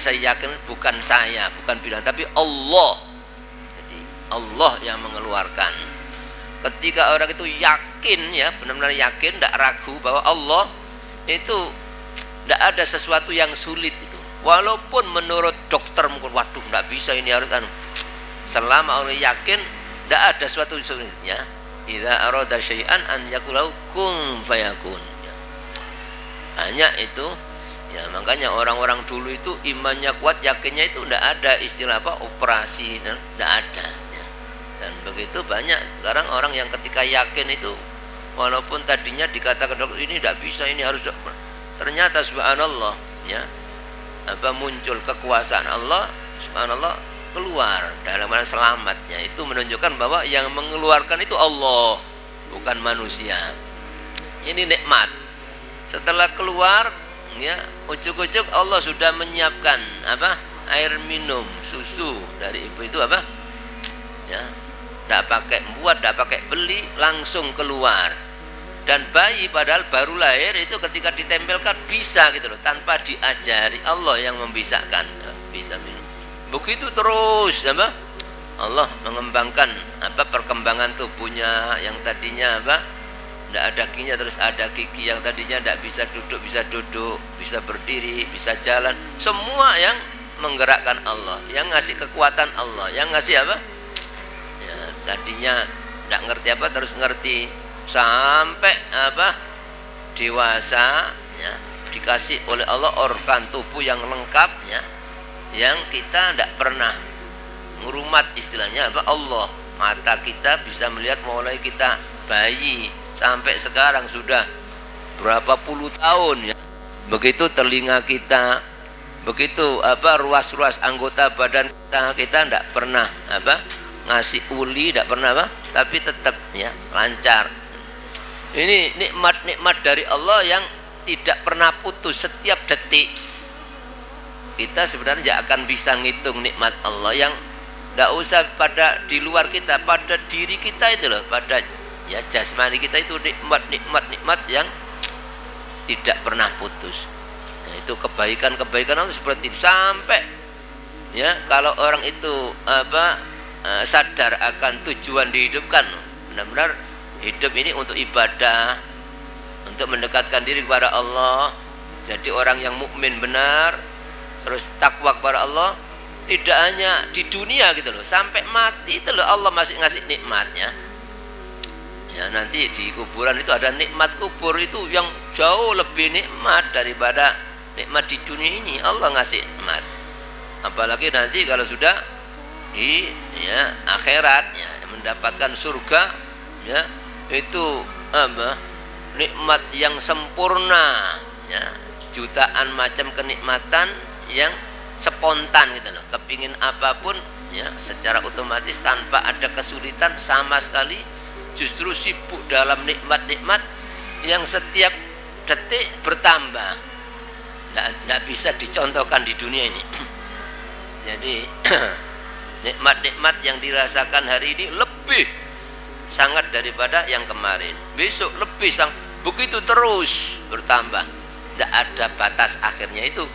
saya yakin bukan saya, bukan bilang, tapi Allah. Jadi Allah yang mengeluarkan. Ketika orang itu yakin, ya benar-benar yakin, tidak ragu bahwa Allah itu tidak ada sesuatu yang sulit itu. Walaupun menurut dokter mungkin, waduh tidak bisa ini harus selama orang yakin tidak ada sesuatu sulitnya. Idza arada syai'an an yaqulu kun fayakun. Hanya itu. Ya, makanya orang-orang dulu itu imannya kuat, yakinnya itu tidak ada istilah apa operasi, tidak ada. Ya. Dan begitu banyak sekarang orang yang ketika yakin itu, walaupun tadinya dikatakan dokter ini tidak bisa, ini harus dokter, ternyata subhanallah, ya apa muncul kekuasaan Allah, subhanallah, keluar dalam mana selamatnya. Itu menunjukkan bahwa yang mengeluarkan itu Allah, bukan manusia. Ini nikmat. Setelah keluar, ya ujuk-ujuk Allah sudah menyiapkan apa air minum, susu dari ibu itu apa, ya tidak pakai buat, tidak pakai beli, langsung keluar. Dan bayi padahal baru lahir itu ketika ditempelkan bisa gitu loh, tanpa diajari, Allah yang membisahkan, bisa minum. Begitu terus apa Allah mengembangkan apa perkembangan tubuhnya, yang tadinya apa tidak ada giginya terus ada gigi, yang tadinya tidak bisa duduk, bisa berdiri, bisa jalan, semua yang menggerakkan Allah, yang ngasih kekuatan Allah, yang ngasih apa ya tadinya tidak ngerti apa terus ngerti, sampai apa dewasa, ya dikasih oleh Allah organ tubuh yang lengkap, ya yang kita tidak pernah ngurumat istilahnya apa Allah. Mata kita bisa melihat mulai kita bayi sampai sekarang sudah berapa puluh tahun, ya begitu telinga kita, begitu apa ruas-ruas anggota badan kita tidak pernah apa ngasih uli, tidak pernah apa, tapi tetap ya lancar. Ini nikmat-nikmat dari Allah yang tidak pernah putus setiap detik. Kita sebenarnya akan bisa ngitung nikmat Allah yang tidak usah pada di luar kita, pada diri kita itu loh, pada ya jasmani kita itu nikmat yang tidak pernah putus. Nah, itu kebaikan Allah seperti itu. Sampai ya kalau orang itu apa sadar akan tujuan dihidupkan, benar-benar hidup ini untuk ibadah, untuk mendekatkan diri kepada Allah, jadi orang yang mukmin benar, terus takwa kepada Allah, tidak hanya di dunia gitu loh, sampai mati itu loh Allah masih ngasih nikmatnya. Ya nanti di kuburan itu ada nikmat kubur itu yang jauh lebih nikmat daripada nikmat di dunia ini. Allah ngasih nikmat, apalagi nanti kalau sudah di ya akhirat, ya mendapatkan surga, ya itu apa nikmat yang sempurna, ya jutaan macam kenikmatan yang spontan gitu loh, kepingin apapun ya secara otomatis tanpa ada kesulitan sama sekali, justru sibuk dalam nikmat-nikmat yang setiap detik bertambah, tidak bisa dicontohkan di dunia ini. Jadi nikmat-nikmat yang dirasakan hari ini lebih sangat daripada yang kemarin, besok lebih begitu terus bertambah, tidak ada batas akhirnya. Itu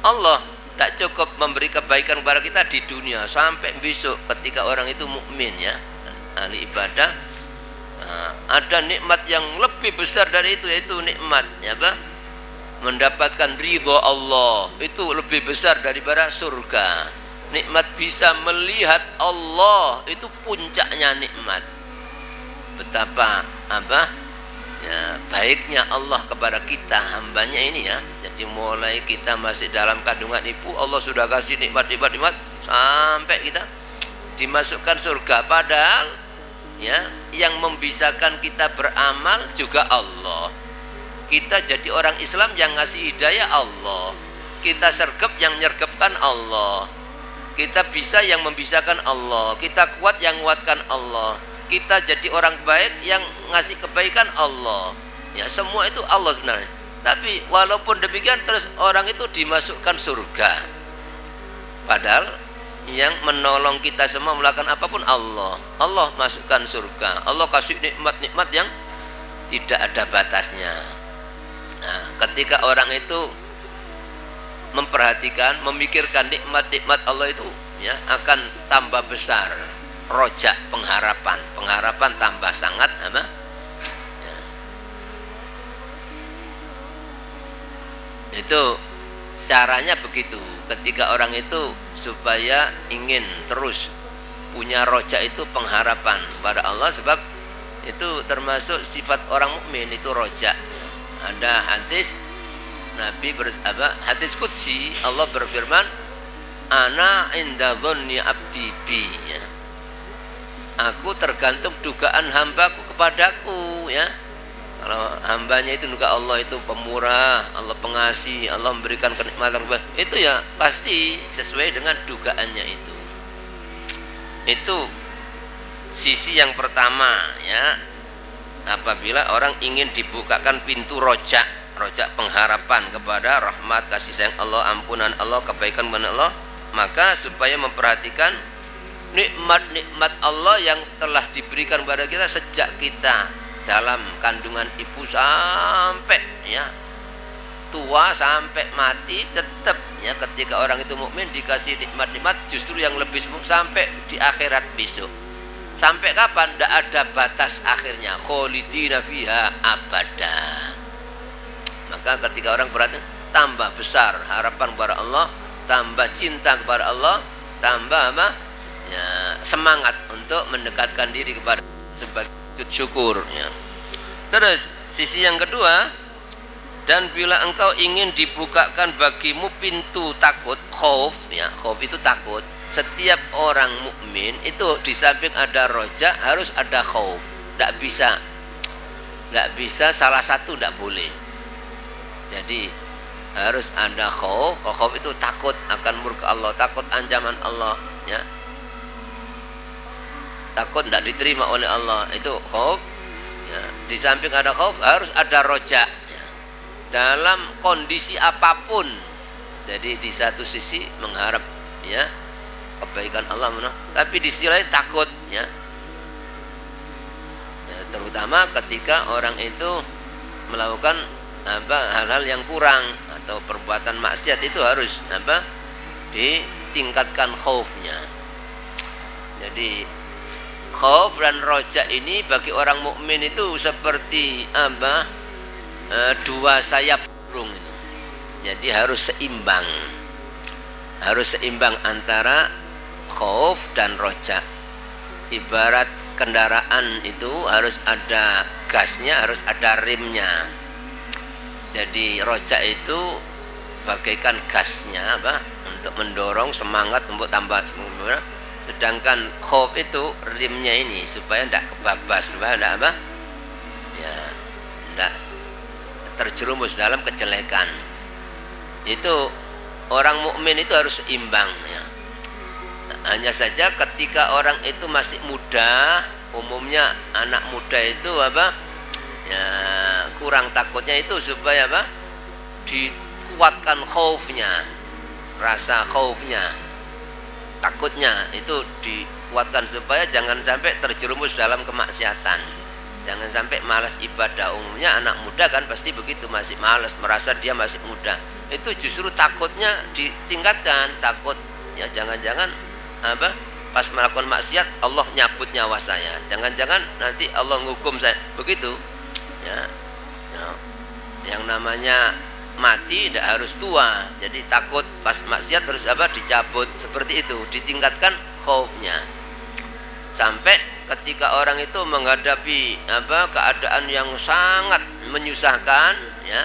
Allah tidak cukup memberi kebaikan kepada kita di dunia, sampai besok ketika orang itu mukmin, ya ahli ibadah, ada nikmat yang lebih besar dari itu, yaitu nikmat ya apa mendapatkan ridho Allah, itu lebih besar daripada surga. Nikmat bisa melihat Allah itu puncaknya nikmat. Betapa apa ya baiknya Allah kepada kita hambanya ini, ya. Jadi mulai kita masih dalam kandungan ibu, Allah sudah kasih nikmat sampai kita dimasukkan surga. Padahal ya yang membisahkan kita beramal juga Allah. Kita jadi orang Islam yang ngasih hidayah Allah, kita sergap yang nyergapkan Allah, kita bisa yang membisahkan Allah, kita kuat yang menguatkan Allah, kita jadi orang baik yang ngasih kebaikan Allah, ya semua itu Allah sebenarnya. Tapi walaupun demikian terus orang itu dimasukkan surga, padahal yang menolong kita semua melakukan apapun Allah. Allah masukkan surga, Allah kasih nikmat-nikmat yang tidak ada batasnya. Nah, ketika orang itu memperhatikan, memikirkan nikmat-nikmat Allah itu ya akan tambah besar rojak pengharapan tambah sangat apa ya. Itu caranya begitu ketika orang itu supaya ingin terus punya rojak itu pengharapan pada Allah, sebab itu termasuk sifat orang mukmin itu rojak. Ada hadis Nabi hadis qudsi, Allah berfirman, ana inda dhanni abdi bi ya. Aku tergantung dugaan hambaku kepadaku ya. Kalau hambanya itu juga Allah itu pemurah, Allah pengasih, Allah memberikan kenikmatan, itu ya pasti sesuai dengan dugaannya itu. Itu sisi yang pertama ya. Apabila orang ingin dibukakan pintu rojak pengharapan kepada rahmat, kasih sayang Allah, ampunan Allah, kebaikan kepada Allah, maka supaya memperhatikan nikmat-nikmat Allah yang telah diberikan kepada kita sejak kita dalam kandungan ibu sampai ya tua, sampai mati, tetap ya ketika orang itu mukmin dikasih nikmat-nikmat justru yang lebih sampai di akhirat besok. Sampai kapan? Tidak ada batas akhirnya. Kholidina fiha abada. Maka ketika orang berarti tambah besar harapan kepada Allah, tambah cinta kepada Allah, tambah apa? Ya, semangat untuk mendekatkan diri kepada sebagai syukur ya. Terus sisi yang kedua, dan bila engkau ingin dibukakan bagimu pintu takut, khauf ya, khauf itu takut. Setiap orang mukmin itu di samping ada roja harus ada khauf. Tidak bisa salah satu, tidak boleh. Jadi harus ada khauf. Khauf itu takut akan murka Allah, takut ancaman Allah ya. Takut tidak diterima oleh Allah, itu khauf ya. Di samping ada khauf harus ada roja ya. Dalam kondisi apapun. Jadi di satu sisi mengharap ya kebaikan Allah, tapi di sisi lain takut ya. Ya, terutama ketika orang itu melakukan hal-hal yang kurang atau perbuatan maksiat, itu harus ditingkatkan khaufnya. Jadi khauf dan roja ini bagi orang mukmin itu seperti dua sayap burung itu. Jadi harus seimbang antara khauf dan roja. Ibarat kendaraan itu harus ada gasnya, harus ada rimnya. Jadi roja itu bagaikan gasnya untuk mendorong semangat untuk tambah semangat. Sedangkan khauf itu rimnya ini supaya tidak kebabas, supaya tidak tidak terjerumus dalam kejelekan. Itu orang mukmin itu harus seimbang ya. Hanya saja ketika orang itu masih muda, umumnya anak muda itu ya kurang takutnya itu supaya dikuatkan khaufnya, rasa khaufnya, takutnya itu dikuatkan supaya jangan sampai terjerumus dalam kemaksiatan, jangan sampai malas ibadah. Umumnya anak muda kan pasti begitu, masih malas, merasa dia masih muda. Itu justru takutnya ditingkatkan, takut ya jangan-jangan pas melakukan maksiat Allah nyabut nyawa saya, jangan-jangan nanti Allah menghukum saya, begitu ya. Yang namanya mati tidak harus tua, jadi takut pas maksiat harus dicabut, seperti itu, ditingkatkan khaufnya. Sampai ketika orang itu menghadapi keadaan yang sangat menyusahkan ya,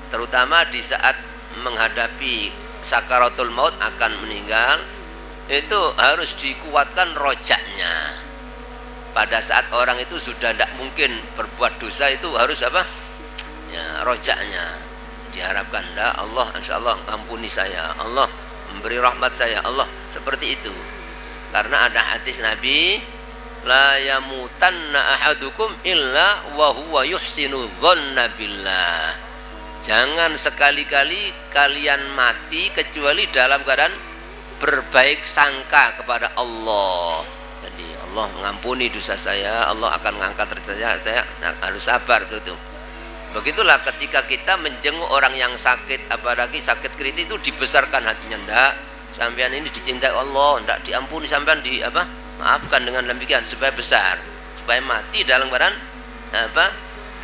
terutama di saat menghadapi sakaratul maut, akan meninggal, itu harus dikuatkan rojaknya. Pada saat orang itu sudah tidak mungkin berbuat dosa, itu harus ya, rojaknya diharapkan, Allah insyaallah ampuni saya, Allah memberi rahmat saya, Allah, seperti itu. Karena ada hadis Nabi, la yamutanna ahadukum illa wa huwa yuhsinu dhanna billah. Jangan sekali-kali kalian mati kecuali dalam keadaan berbaik sangka kepada Allah. Jadi Allah mengampuni dosa saya, Allah akan mengangkat derajat saya, harus sabar gitu. Begitulah ketika kita menjenguk orang yang sakit, apalagi sakit kritis, itu dibesarkan hatinya. Ndak, sampean ini dicintai Allah, ndak diampuni, sampean maafkan dengan demikian supaya besar, supaya mati dalam keadaan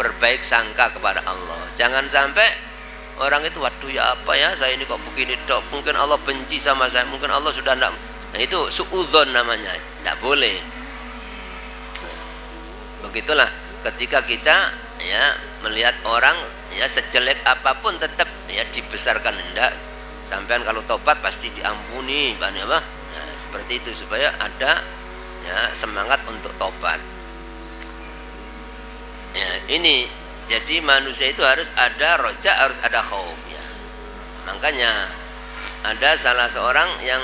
berbaik sangka kepada Allah. Jangan sampai orang itu, waduh ya apa ya, saya ini kok begini dok, mungkin Allah benci sama saya, mungkin Allah sudah ndak. Nah, itu suudzon namanya, ndak boleh. Begitulah ketika kita ya melihat orang ya sejelek apapun tetap ya dibesarkan. Hendak sampean kalau tobat pasti diampuni, nah, seperti itu supaya ada ya semangat untuk tobat. Ya, ini jadi manusia itu harus ada roja, harus ada khauf ya. Makanya ada salah seorang yang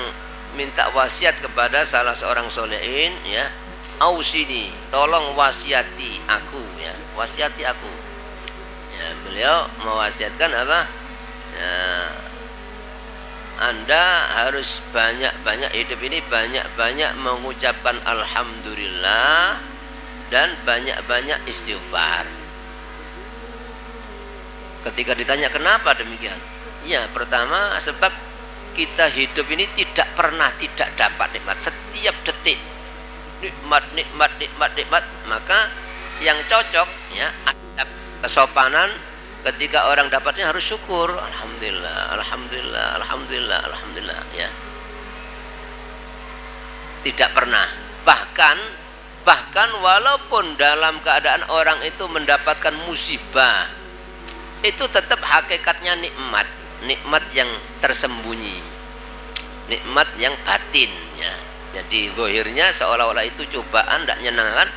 minta wasiat kepada salah seorang solehin ya, ausini, tolong wasiati aku ya, wasiati aku ya. Beliau mewasiatkan apa ya, Anda harus banyak-banyak hidup ini, banyak-banyak mengucapkan alhamdulillah dan banyak-banyak istighfar. Ketika ditanya kenapa demikian, ya pertama sebab kita hidup ini tidak pernah tidak dapat nikmat, setiap detik nikmat, maka yang cocok ya adab kesopanan ketika orang dapatnya harus syukur, alhamdulillah ya. Tidak pernah, bahkan walaupun dalam keadaan orang itu mendapatkan musibah, itu tetap hakikatnya nikmat yang tersembunyi, nikmat yang batin ya. Jadi zahirnya seolah-olah itu cobaan, tidak menyenangkan,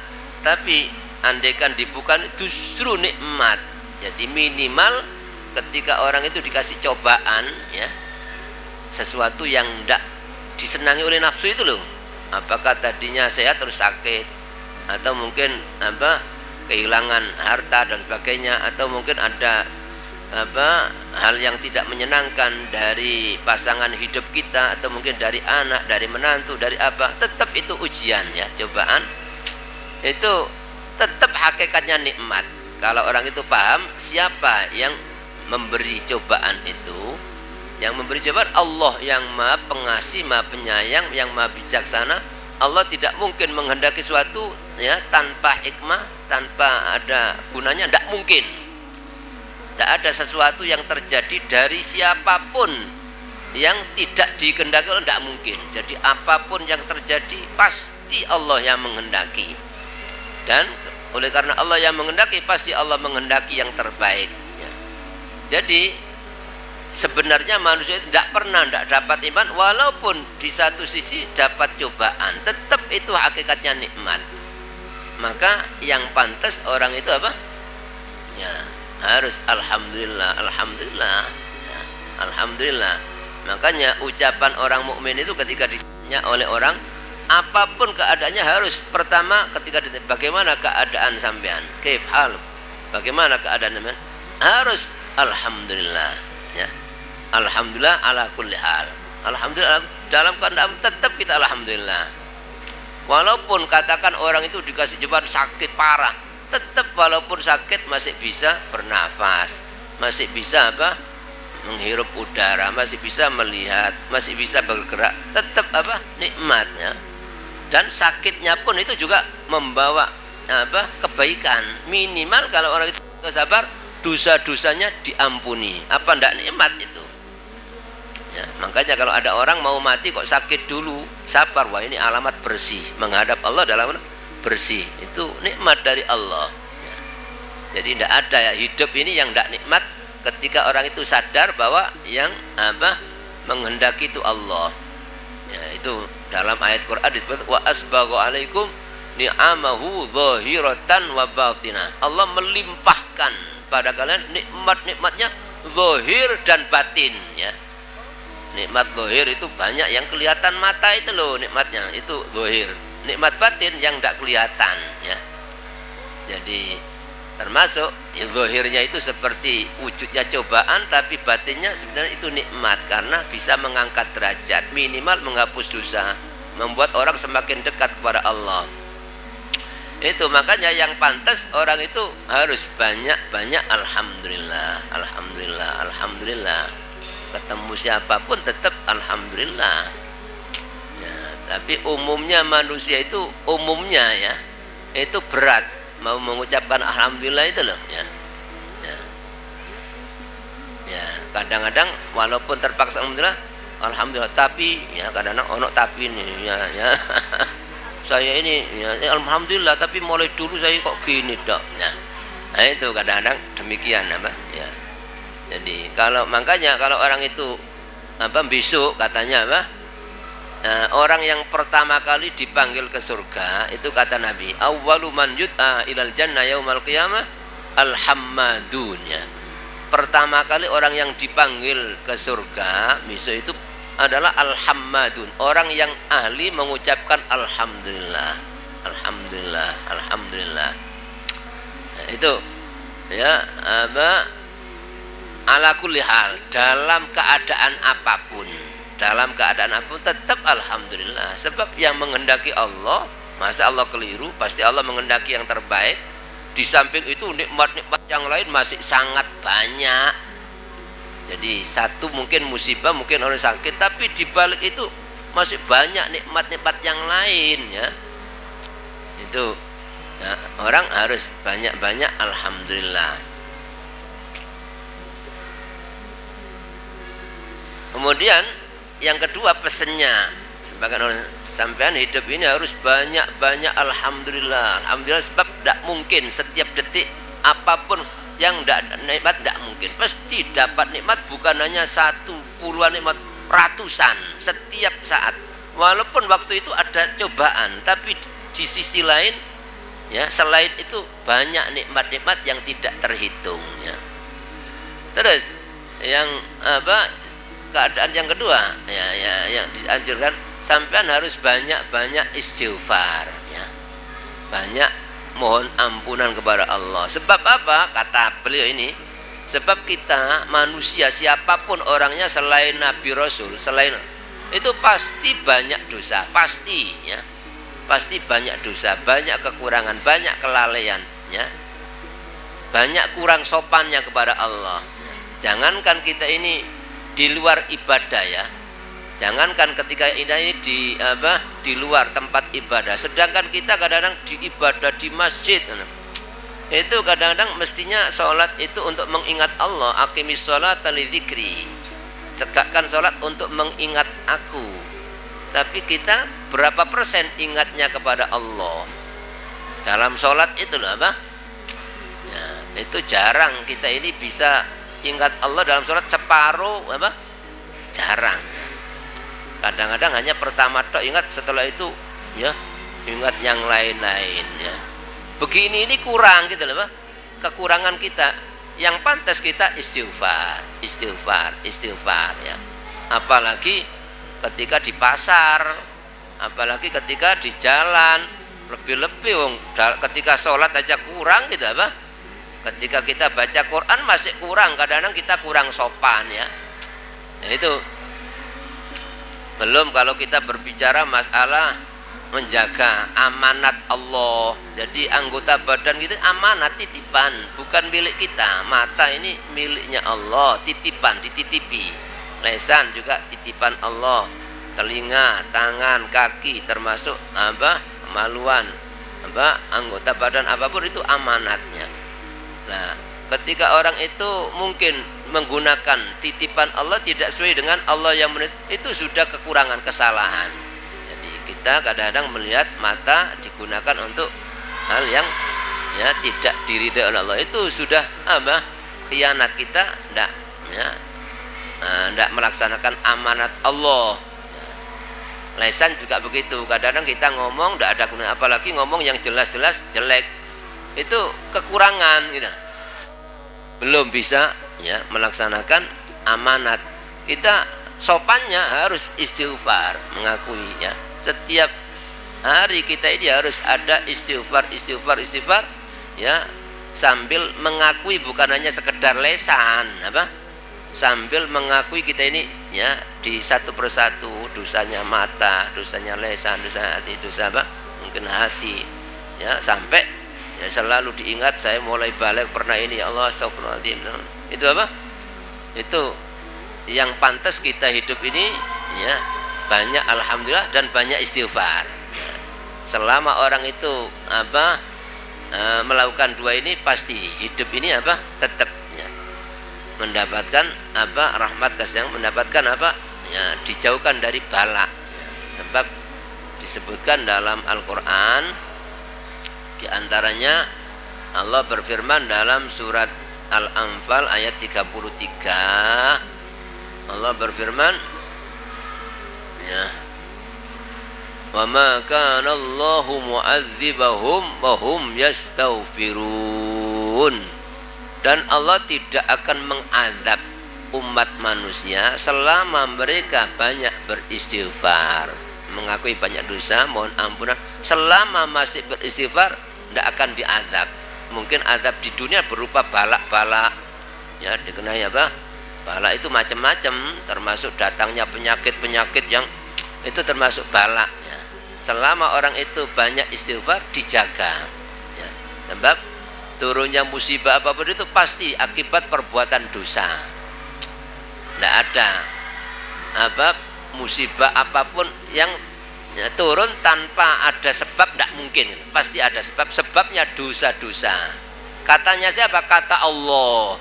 tapi andaikan dibuka justru nikmat. Jadi minimal ketika orang itu dikasih cobaan ya, sesuatu yang tidak disenangi oleh nafsu itu loh, apakah tadinya sehat terus sakit, atau mungkin kehilangan harta dan sebagainya, atau mungkin ada hal yang tidak menyenangkan dari pasangan hidup kita, atau mungkin dari anak, dari menantu, dari apa, tetap itu ujian ya, cobaan itu tetap hakikatnya nikmat. Kalau orang itu paham siapa yang memberi cobaan itu, yang memberi cobaan Allah yang maha pengasih, maha penyayang, yang maha bijaksana. Allah tidak mungkin menghendaki sesuatu ya tanpa hikmah, tanpa ada gunanya, tidak mungkin. Tidak ada sesuatu yang terjadi dari siapapun yang tidak dikehendaki Allah, tidak mungkin. Jadi apapun yang terjadi pasti Allah yang menghendaki, dan oleh karena Allah yang menghendaki pasti Allah menghendaki yang terbaik ya. Jadi sebenarnya manusia itu tidak pernah tidak dapat iman, walaupun di satu sisi dapat cobaan, tetap itu hakikatnya nikmat. Maka yang pantas orang itu apa ya, harus alhamdulillah ya, alhamdulillah. Makanya ucapan orang mukmin itu ketika ditanya oleh orang apapun keadaannya, harus pertama ketika ditanya bagaimana keadaan sampean, kaif hal, bagaimana keadaan sampean, harus alhamdulillah ya, alhamdulillah ala kulli hal, alhamdulillah dalam keadaan tetap kita alhamdulillah. Walaupun katakan orang itu dikasih cobaan sakit parah, tetap walaupun sakit masih bisa bernafas, masih bisa menghirup udara, masih bisa melihat, masih bisa bergerak, tetap nikmatnya. Dan sakitnya pun itu juga membawa kebaikan. Minimal kalau orang itu sabar, dosa-dosanya diampuni. Apa ndak nikmat itu ya? Makanya kalau ada orang mau mati kok sakit dulu, sabar, wah ini alamat bersih menghadap Allah, dalam bersih, itu nikmat dari Allah ya. Jadi tidak ada ya hidup ini yang tidak nikmat ketika orang itu sadar bahwa yang menghendaki itu Allah ya. Itu dalam ayat Quran disebut wa asbaghu alaikum ni'amahu zahiratan wa batinah. Allah melimpahkan pada kalian nikmat-nikmatnya zahir dan batin ya. Nikmat zahir itu banyak yang kelihatan mata itu loh, nikmatnya itu zahir. Nikmat batin yang tidak kelihatan ya. Jadi termasuk ya, zahirnya itu seperti wujudnya cobaan, tapi batinnya sebenarnya itu nikmat karena bisa mengangkat derajat, minimal menghapus dosa, membuat orang semakin dekat kepada Allah. Itu makanya yang pantas orang itu harus banyak-banyak alhamdulillah, alhamdulillah, alhamdulillah. Ketemu siapapun tetap alhamdulillah. Ya, tapi umumnya manusia itu umumnya ya, itu berat mau mengucapkan alhamdulillah itu loh ya. Ya, ya kadang-kadang walaupun terpaksa alhamdulillah, alhamdulillah, tapi ya kadang-kadang ono tapi nih ya, ya. Saya ini ya, alhamdulillah, tapi mulai dulu saya kok gini dok. Nah itu kadang-kadang demikian apa ya. Jadi makanya kalau orang itu apa besok katanya apa, orang yang pertama kali dipanggil ke surga itu kata Nabi, awwalu man yud'a ilal jannah yaumal qiyamah alhammadun ya. Pertama kali orang yang dipanggil ke surga besok itu adalah alhammadun, orang yang ahli mengucapkan alhamdulillah, alhamdulillah, alhamdulillah. Nah, itu ya apa, ala kulli hal, dalam keadaan apapun tetap alhamdulillah, sebab yang menghendaki Allah, masa Allah keliru, pasti Allah menghendaki yang terbaik. Di samping itu nikmat-nikmat yang lain masih sangat banyak. Jadi satu mungkin musibah, mungkin orang sakit, tapi di balik itu masih banyak nikmat-nikmat yang lain ya. Itu ya, orang harus banyak-banyak alhamdulillah. Kemudian yang kedua pesennya, sebagai orang sampean hidup ini harus banyak-banyak alhamdulillah. Alhamdulillah, sebab tidak mungkin setiap detik apapun yang nikmat tidak mungkin, pasti dapat nikmat, bukan hanya satu, puluhan nikmat, ratusan setiap saat. Walaupun waktu itu ada cobaan, tapi di sisi lain ya, selain itu banyak nikmat-nikmat yang tidak terhitung ya. Terus yang apa, keadaan yang kedua ya, yang dianjurkan sampean harus banyak-banyak istighfar ya, banyak mohon ampunan kepada Allah. Sebab apa? Kata beliau ini, sebab kita manusia siapapun orangnya selain Nabi Rasul, selain itu pasti banyak dosa, pasti ya, pasti banyak dosa, banyak kekurangan, banyak kelalaian ya, banyak kurang sopannya kepada Allah. Jangankan kita ini di luar ibadah ya, jangankan ketika ini di luar tempat ibadah, sedangkan kita kadang-kadang di ibadah di masjid itu kadang-kadang mestinya sholat itu untuk mengingat Allah, aqimis sholata lidzikri, tegakkan sholat untuk mengingat aku. Tapi kita berapa persen ingatnya kepada Allah dalam sholat itu loh apa ya, itu jarang kita ini bisa ingat Allah dalam sholat, separuh apa, jarang. Kadang-kadang hanya pertama tok ingat, setelah itu ya ingat yang lain-lain ya. Begini ini kurang gitu loh, Pak. Kekurangan kita. Yang pantas kita istighfar, istighfar, istighfar ya. Apalagi ketika di pasar, apalagi ketika di jalan, lebih-lebih ketika sholat aja kurang gitu apa? Ketika kita baca Quran masih kurang, kadang-kadang kita kurang sopan ya. Nah, itu belum kalau kita berbicara masalah menjaga amanat Allah. Jadi anggota badan gitu amanat, titipan, bukan milik kita. Mata ini miliknya Allah, titipan, dititipi. Lesan juga titipan Allah. Telinga, tangan, kaki, termasuk apa, kemaluan, apa, anggota badan apapun itu amanatnya. Nah, ketika orang itu mungkin menggunakan titipan Allah tidak sesuai dengan Allah yang itu sudah kekurangan, kesalahan. Jadi kita kadang-kadang melihat mata digunakan untuk hal yang ya tidak diridhai oleh Allah, itu sudah apa, khianat, kita tidak ya, tidak melaksanakan amanat Allah. Lesan juga begitu, kadang-kadang kita ngomong tidak ada gunanya, apalagi ngomong yang jelas-jelas jelek, itu kekurangan gitu, belum bisa ya melaksanakan amanat. Kita sopannya harus istighfar, mengakui ya, setiap hari kita ini harus ada istighfar, istighfar, istighfar ya, sambil mengakui, bukan hanya sekedar lesan apa, sambil mengakui kita ini ya di satu persatu, dosanya mata, dosanya lesan, dosa hati, dosa apa, mungkin hati, ya, sampai ya selalu diingat. Saya mulai balik pernah ini, ya Allah astagfirullahaladzim. Itu apa? Itu yang pantas kita hidup ini ya, banyak alhamdulillah dan banyak istighfar ya. Selama orang itu apa melakukan dua ini, pasti hidup ini apa tetap ya, mendapatkan apa rahmat kasih, mendapatkan apa ya, dijauhkan dari bala ya. Sebab disebutkan dalam Al-Quran, diantaranya Allah berfirman dalam surat Al-Anfal ayat 33. Allah berfirman ya, wa ma kana Allahu mu'adzibahum wa hum yastaghfirun. Dan Allah tidak akan mengadab umat manusia selama mereka banyak beristighfar, mengakui banyak dosa, mohon ampunan. Selama masih beristighfar, tidak akan diadab. Mungkin adab di dunia berupa balak-balak ya, dikenai apa? Balak itu macam-macam, termasuk datangnya penyakit-penyakit yang itu termasuk balak ya. Selama orang itu banyak istighfar, dijaga ya. Sebab turunnya musibah apapun itu pasti akibat perbuatan dosa. Tidak ada apa musibah apapun yang ya, turun tanpa ada sebab, tidak mungkin. Pasti ada sebab, sebabnya dosa-dosa. Katanya siapa? Kata Allah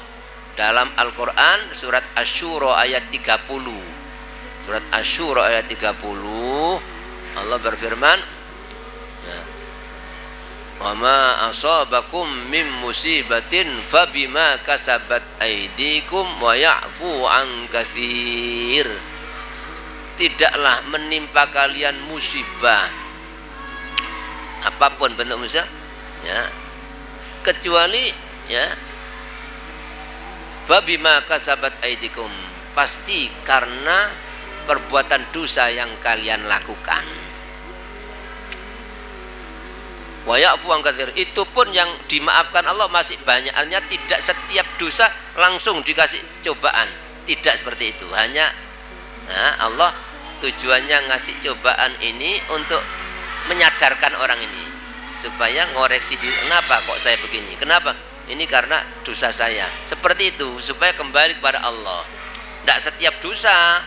dalam Al-Quran surat Asy-Syura ayat 30. Surat Asy-Syura ayat 30, Allah berfirman ya, wa ma asabakum min musibatin fabima kasabat aydikum wa ya'fu an katsir. Tidaklah menimpa kalian musibah apapun bentuk musibah ya, kecuali ya fabima kasabat aydikum, pasti karena perbuatan dosa yang kalian lakukan. Wa ya'fu an katsir, itu pun yang dimaafkan Allah masih banyak. Artinya tidak setiap dosa langsung dikasih cobaan, tidak seperti itu. Hanya Allah tujuannya ngasih cobaan ini untuk menyadarkan orang ini supaya ngoreksi diri. Kenapa kok saya begini? Kenapa? Ini karena dosa saya. Seperti itu, supaya kembali kepada Allah. Tidak setiap dosa.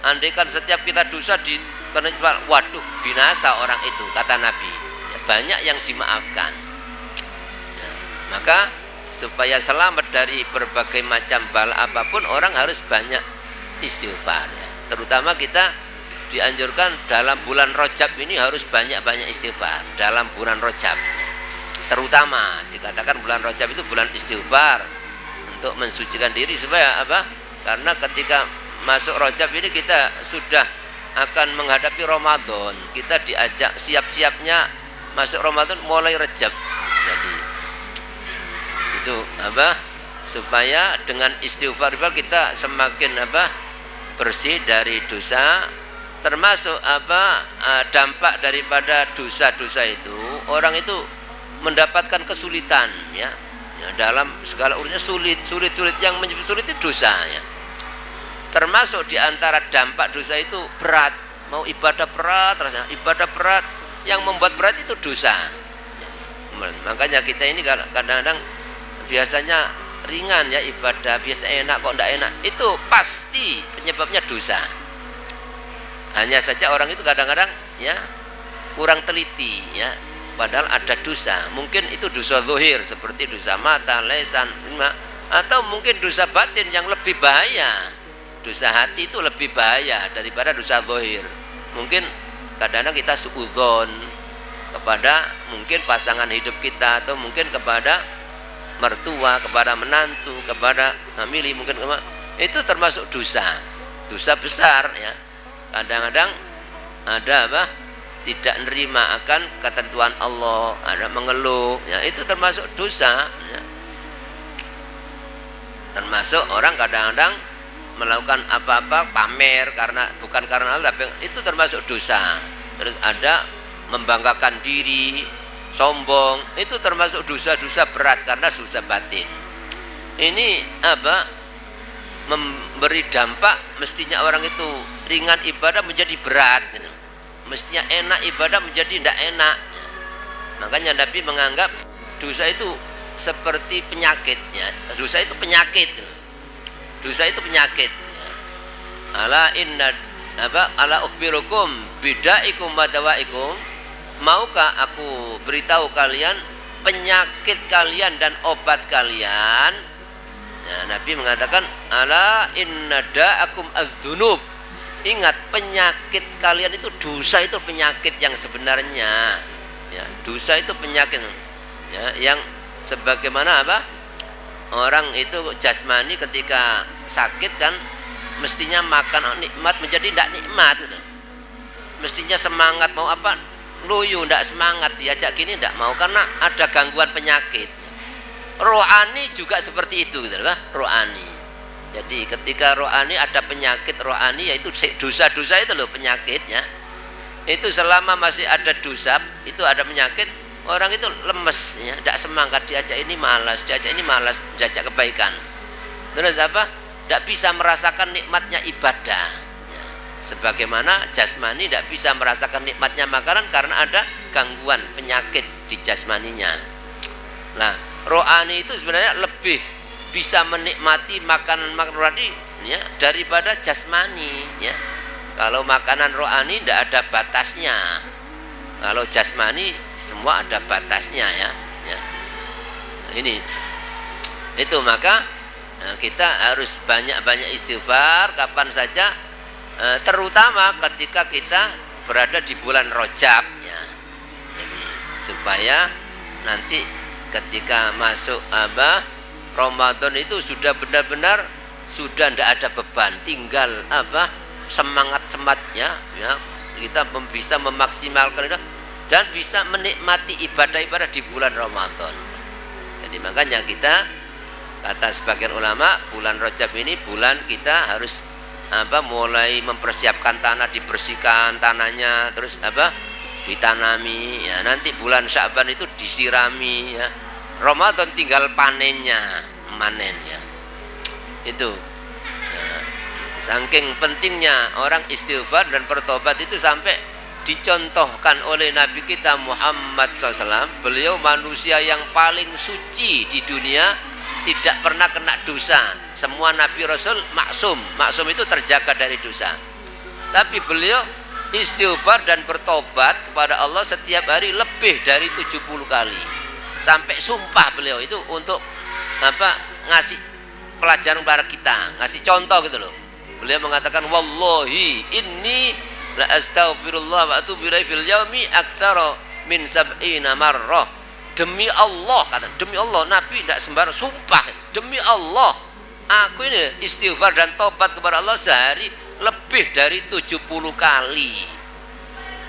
Andaikan setiap kita dosa karena waduh binasa orang itu, kata Nabi ya, banyak yang dimaafkan ya, maka supaya selamat dari berbagai macam bala apapun, orang harus banyak istighfar ya. Terutama kita dianjurkan dalam bulan Rajab ini harus banyak-banyak istighfar. Dalam bulan Rajab terutama dikatakan bulan Rajab itu bulan istighfar, untuk mensucikan diri supaya apa? Karena ketika masuk Rajab ini kita sudah akan menghadapi Ramadan, kita diajak siap-siapnya masuk Ramadan mulai Rajab. Jadi itu apa? Supaya dengan istighfar kita semakin apa? Bersih dari dosa. Termasuk apa? Dampak daripada dosa-dosa itu, orang itu mendapatkan kesulitan ya. Ya, dalam segala urusannya sulit yang menyebut sulit itu dosa ya. Termasuk diantara dampak dosa itu berat, mau ibadah berat rasanya, ibadah berat, yang membuat berat itu dosa ya. Makanya kita ini kadang-kadang biasanya ringan ya ibadah, biasa enak kok tidak enak, itu pasti penyebabnya dosa. Hanya saja orang itu kadang-kadang ya kurang teliti ya, padahal ada dosa. Mungkin itu dosa zahir seperti dosa mata, lesan, atau mungkin dosa batin yang lebih bahaya. Dosa hati itu lebih bahaya daripada dosa zahir. Mungkin kadang-kadang kita suudzon kepada mungkin pasangan hidup kita, atau mungkin kepada mertua, kepada menantu, kepada famili, mungkin itu termasuk dosa besar ya. Kadang-kadang ada apa? Tidak menerima akan ketentuan Allah, ada mengeluh ya, itu termasuk dosa ya. Termasuk orang kadang-kadang melakukan apa-apa pamer bukan karena Allah, tapi itu termasuk dosa. Terus ada membanggakan diri, sombong, itu termasuk dosa-dosa berat karena dosa batin. Ini apa? Memberi dampak, mestinya orang itu ringan ibadah menjadi berat gitu. Mestinya enak ibadah menjadi tidak enak. Makanya Nabi menganggap dosa itu seperti penyakitnya. Dosa itu penyakit. Dosa itu penyakit. Ala inna ala ukhbirukum bidaikum wa dawaikum. Maukah aku beritahu kalian penyakit kalian dan obat kalian? Nah, Nabi mengatakan ala inna da'akum az-dzunub. Ingat, penyakit kalian itu dosa, itu penyakit yang sebenarnya. Ya, dosa itu penyakit. Ya, yang sebagaimana apa? Orang itu jasmani ketika sakit kan mestinya makan nikmat menjadi tidak nikmat gitu. Mestinya semangat mau apa? Loyo tidak semangat, diajak gini tidak mau karena ada gangguan penyakit. Rohani juga seperti itu gitu, rohani. Jadi ketika rohani ada penyakit rohani, yaitu dosa-dosa itu loh penyakitnya. Itu selama masih ada dosa, itu ada penyakit, orang itu lemes, ya, tidak semangat, diajak ini malas, diajak kebaikan. Terus apa? Tidak bisa merasakan nikmatnya ibadah. Ya. Sebagaimana jasmani tidak bisa merasakan nikmatnya makanan karena ada gangguan penyakit di jasmaninya. Nah, rohani itu sebenarnya lebih bisa menikmati makanan rohani ya daripada jasmani ya. Kalau makanan rohani tidak ada batasnya. Kalau jasmani semua ada batasnya ya. Ini itu maka kita harus banyak-banyak istighfar kapan saja, terutama ketika kita berada di bulan Rajab ya. Jadi supaya nanti ketika masuk Ramadan itu sudah benar-benar sudah tidak ada beban, tinggal semangat-semangatnya ya, kita bisa memaksimalkan itu dan bisa menikmati ibadah-ibadah di bulan Ramadan. Jadi makanya kita, kata sebagian ulama, bulan Rajab ini bulan kita harus mulai mempersiapkan tanah, dibersihkan tanahnya, terus ditanami ya. Nanti bulan Sya'ban itu disirami ya. Ramadan tinggal panennya, manen ya. Itu ya. Saking pentingnya orang istighfar dan bertobat itu sampai dicontohkan oleh Nabi kita Muhammad SAW. Beliau manusia yang paling suci di dunia, tidak pernah kena dosa. Semua Nabi Rasul maksum. Maksum itu terjaga dari dosa. Tapi beliau istighfar dan bertobat kepada Allah setiap hari lebih dari 70 kali. Sampai sumpah beliau itu untuk ngasih pelajaran kepada kita, ngasih contoh gitu loh. Beliau mengatakan wallahi inni la astaghfirullah wa atubu ilaihi fil yaumi aktsara min 70 marrah. Demi Allah, kata demi Allah, Nabi tidak sembarang sumpah. Demi Allah, aku ini istighfar dan tobat kepada Allah sehari lebih dari 70 kali.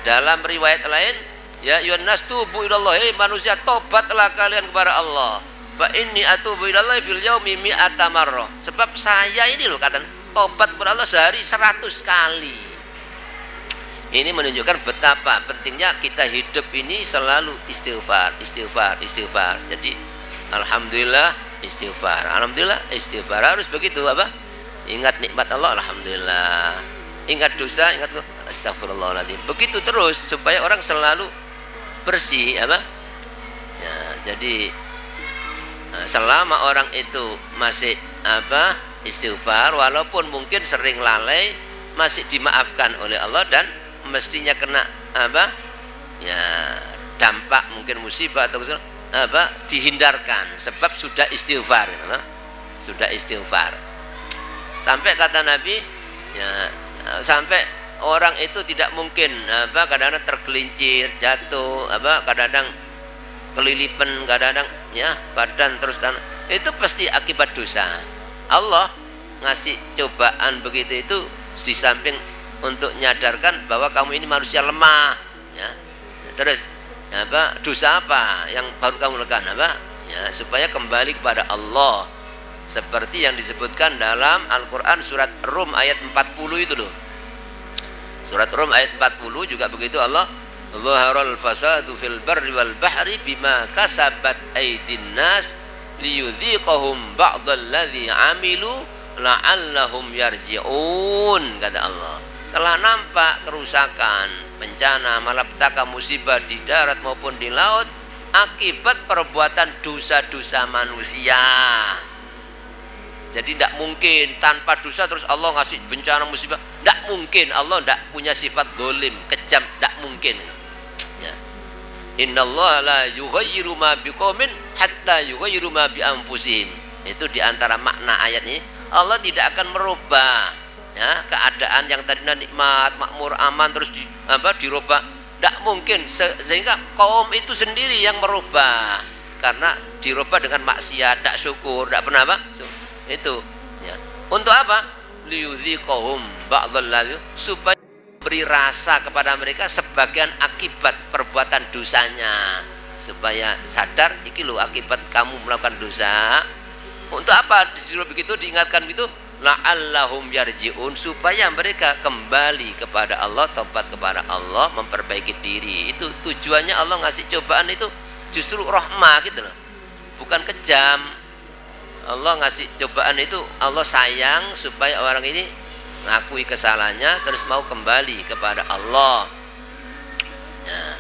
Dalam riwayat lain, ya yunas tubu ilallah, manusia tobatlah kalian kepada Allah. Wa inni atubu ilallah fil yaumi mi'ata marrah. Sebab saya ini loh kata tobat kepada Allah sehari 100 kali. Ini menunjukkan betapa pentingnya kita hidup ini selalu istighfar. Jadi alhamdulillah istighfar. Alhamdulillah istighfar. Harus begitu Ingat nikmat Allah, alhamdulillah. Ingat dosa, ingat astagfirullahaladzim. Begitu terus supaya orang selalu bersih ya. Jadi selama orang itu masih istighfar, walaupun mungkin sering lalai, masih dimaafkan oleh Allah dan mestinya kena dampak mungkin musibah atau dihindarkan sebab sudah istighfar sudah istighfar. Sampai kata Nabi ya, sampai orang itu tidak mungkin kadang-kadang tergelincir, jatuh, kadang-kadang kelilipan, kadang-kadang ya badan terus itu pasti akibat dosa. Allah ngasih cobaan begitu itu di samping untuk menyadarkan bahwa kamu ini manusia lemah ya. Terus dosa apa yang baru kamu lakukan ya, supaya kembali kepada Allah seperti yang disebutkan dalam Al-Quran surat Rum ayat 40 itu loh. Surat Rum ayat 40 juga begitu. Allah Zaharal fasadu fil barri wal bahri bima kasabat aydin nas liyudhiqahum ba'dalladzi amilu la'allahum yarji'un, kata Allah. Telah nampak kerusakan, bencana, malapetaka, musibah di darat maupun di laut akibat perbuatan dosa-dosa manusia. Jadi tidak mungkin tanpa dosa terus Allah ngasih bencana musibah. Tidak mungkin, Allah tidak punya sifat zalim, kejam, tidak mungkin. Ya. Innallaha la yughayyiru ma biqaumin hatta yughayyiru ma bi anfusihim. Itu diantara makna ayat ini. Allah tidak akan merubah ya keadaan yang tadinya nikmat, makmur, aman terus dirubah. Tidak mungkin, sehingga kaum itu sendiri yang merubah karena dirubah dengan maksiat, tidak syukur, tidak pernah apa? Itu ya. Untuk apa? Liyudhiqahum ba'dalladzi, supaya beri rasa kepada mereka sebagian akibat perbuatan dosanya, supaya sadar iki lho akibat kamu melakukan dosa. Untuk apa disuruh begitu, diingatkan begitu? La'allahum yarji'un, supaya mereka kembali kepada Allah, tobat kepada Allah, memperbaiki diri. Itu tujuannya Allah ngasih cobaan itu justru rahmah gitu loh, bukan kejam. Allah ngasih cobaan itu Allah sayang supaya orang ini ngakui kesalahannya terus mau kembali kepada Allah. Nah,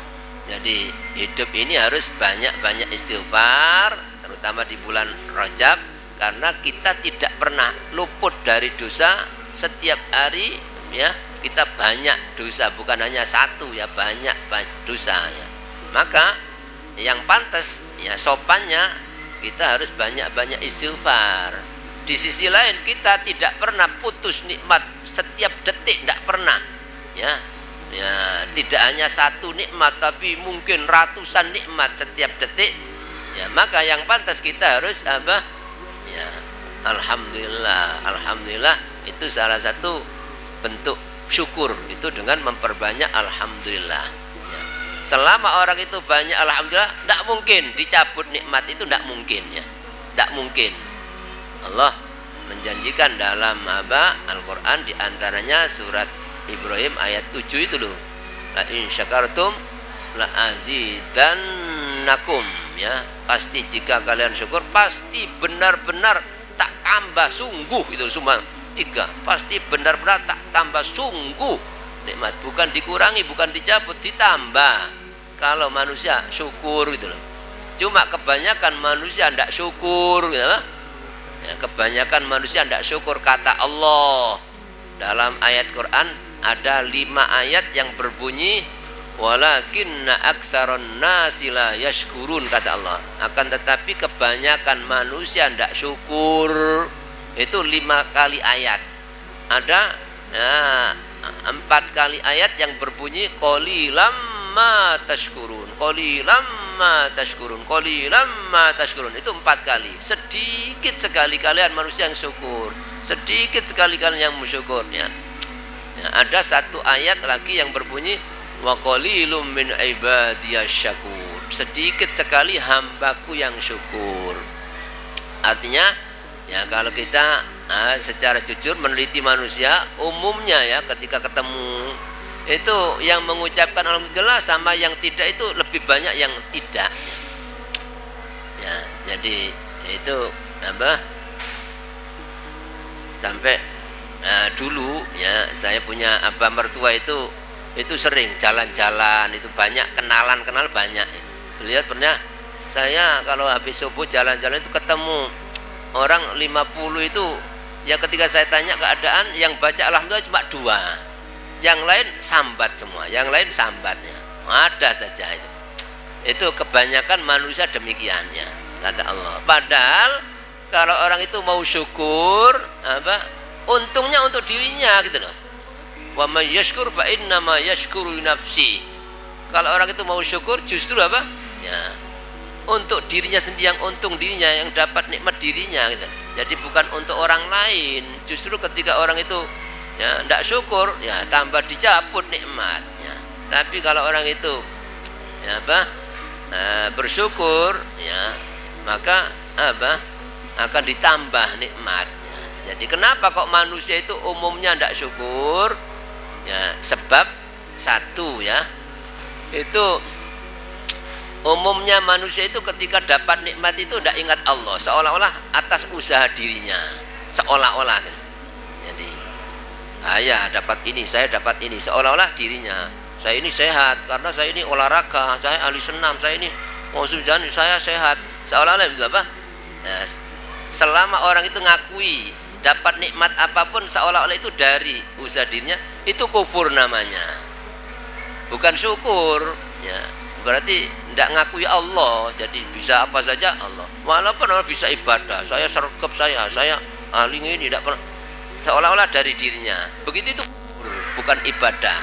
jadi hidup ini harus banyak-banyak istighfar, terutama di bulan Rajab, karena kita tidak pernah luput dari dosa. Setiap hari ya kita banyak dosa, bukan hanya satu ya, banyak dosa ya. Maka yang pantas ya sopannya kita harus banyak-banyak istighfar. Di sisi lain kita tidak pernah putus nikmat setiap detik, tidak pernah ya. Ya, tidak hanya satu nikmat tapi mungkin ratusan nikmat setiap detik. Ya, maka yang pantas kita harus apa? Ya, alhamdulillah. Alhamdulillah itu salah satu bentuk syukur, itu dengan memperbanyak alhamdulillah. Selama orang itu banyak alhamdulillah, tidak mungkin dicabut nikmat itu, tidak mungkin ya, tidak mungkin. Allah menjanjikan dalam Al-Quran, diantaranya surat Ibrahim ayat 7 itu loh, la in syakartum la azidannakum, ya pasti jika kalian syukur pasti benar-benar tak tambah sungguh. Itu semua tiga, pasti benar-benar tak tambah sungguh nikmat, bukan dikurangi, bukan dicabut, ditambah. Kalau manusia syukur gitu loh. Cuma kebanyakan manusia tidak syukur gitu loh. Ya, kebanyakan manusia tidak syukur. Kata Allah dalam ayat Quran ada 5 ayat yang berbunyi walakinna aktsaron nasi la yashkurun, kata Allah. Akan tetapi kebanyakan manusia tidak syukur. Itu 5 kali ayat. Ada ya, 4 kali ayat yang berbunyi qalilam ma tashkurun, qalilam ma tashkurun, qalilam ma tashkurun. Itu 4 kali. Sedikit sekali kalian manusia yang syukur, sedikit sekali kalian yang bersyukurnya. Ya, ada 1 ayat lagi yang berbunyi wa qalilum min ibadiyasy syakur, sedikit sekali hambaku yang syukur. Artinya ya kalau kita secara jujur meneliti manusia umumnya ya, ketika ketemu itu yang mengucapkan alhamdulillah sama yang tidak itu lebih banyak yang tidak ya. Jadi itu apa, sampai dulu ya saya punya abah mertua itu sering jalan-jalan, itu banyak kenalan banyak. Lihat pernah saya kalau habis subuh jalan-jalan itu ketemu orang 50 itu ya, ketika saya tanya keadaan, yang baca alhamdulillah cuma 2, yang lain sambat semua, yang lain sambatnya ada saja. Itu kebanyakan manusia demikiannya, kata Allah. Padahal kalau orang itu mau syukur apa, untungnya untuk dirinya gitu loh. Wa may yashkur fa inna ma yashkuru nafsi. Kalau orang itu mau syukur justru apa ya, untuk dirinya sendiri, yang untung dirinya, yang dapat nikmat dirinya gitu. Jadi bukan untuk orang lain. Justru ketika orang itu ya tidak syukur ya tambah dicabut nikmatnya. Tapi kalau orang itu ya bersyukur ya, maka akan ditambah nikmatnya. Jadi kenapa kok manusia itu umumnya tidak syukur ya? Sebab satu ya, itu umumnya manusia itu ketika dapat nikmat itu tidak ingat Allah, seolah-olah atas usaha dirinya, seolah-olah. Jadi saya dapat ini, saya dapat ini, seolah-olah dirinya. Saya ini sehat karena saya ini olahraga, saya ahli senam, saya ini Oh sudah saya sehat, seolah-olah itu apa? Nah, selama orang itu ngakui dapat nikmat apapun seolah-olah itu dari usaha dirinya, itu kufur namanya, bukan syukur ya. Berarti tidak ngakui Allah, jadi bisa apa saja Allah, walaupun orang bisa ibadah, saya sergap, saya ahli ini, tidak pernah, seolah-olah dari dirinya, begitu itu kufur, bukan ibadah